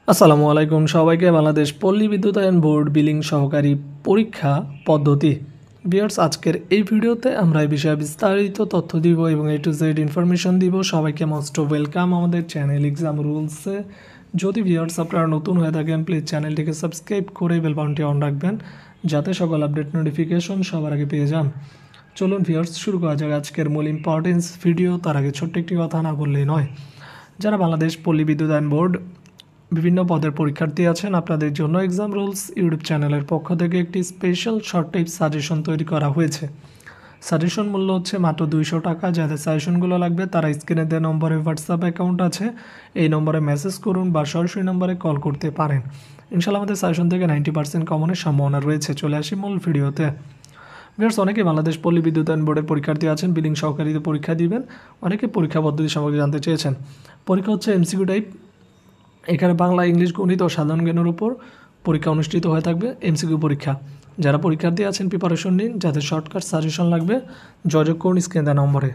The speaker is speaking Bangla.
আসসালামু আলাইকুম সবাইকে। বাংলাদেশ পল্লী বিদ্যুতায়ন বোর্ড বিলিং সহকারী পরীক্ষা পদ্ধতি ভিউয়ার্স, আজকের এই ভিডিওতে আমরা এই বিষয়ে বিস্তারিত তথ্য দিব এবং A to Z ইনফরমেশন দিব। সবাইকে মোস্ট ওয়েলকাম আমাদের চ্যানেল এক্সাম রুলসে। যদি ভিউয়ার্স আপনারা নতুন হয়ে থাকেন, প্লিজ চ্যানেলটিকে সাবস্ক্রাইব করে বেল বাটনটি অন রাখবেন, যাতে সকল আপডেট নোটিফিকেশন সবার আগে পেয়ে যান। চলুন ভিউয়ার্স, শুরু করা যাক আজকের মূল ইম্পর্টেন্স ভিডিও। তার আগে ছোট্ট একটি কথা না বললেই নয়, যারা বাংলাদেশ পল্লী বিদ্যুতায়ন বোর্ড বিভিন্ন পদের পরীক্ষার্থী আছেন, আপনাদের জন্য এক্সাম রুলস ইউটিউব চ্যানেলের পক্ষ থেকে একটি স্পেশাল শর্ট টাইপ সাজেশন তৈরি করা হয়েছে। সাজেশন মূল্য হচ্ছে মাত্র 200 টাকা। যাদের সাজেশনগুলো লাগবে তারা স্ক্রিনে দেওয়া নম্বরে হোয়াটসঅ্যাপ অ্যাকাউন্ট আছে, এই নম্বরে মেসেজ করুন বা সরাসরি নম্বরে কল করতে পারেন। ইনশাআল্লাহ আমাদের সাজেশন থেকে 90% কমনের সম্ভাবনা রয়েছে। চলে আসি মূল ভিডিওতে। ভিউয়ার্স, অনেকে বাংলাদেশ পল্লী বিদ্যুতায়ন বোর্ডের পরীক্ষার্থী আছেন, বিলিং সহকারীতে পরীক্ষা দিবেন। অনেকে পরীক্ষা পদ্ধতি সম্পর্কে জানতে চেয়েছেন। পরীক্ষা হচ্ছে এমসিকিউ টাইপ। এখানে বাংলা, ইংলিশ, গণিত ও সাধারণ জ্ঞানের উপর পরীক্ষা অনুষ্ঠিত হয়ে থাকবে, এমসিকিউ পরীক্ষা। যারা পরীক্ষার্থী আছেন প্রিপারেশন নিন। যাদের শর্টকাট সাজেশন লাগবে যোগাযোগ করুন স্ক্রিনে দেওয়া নম্বরে।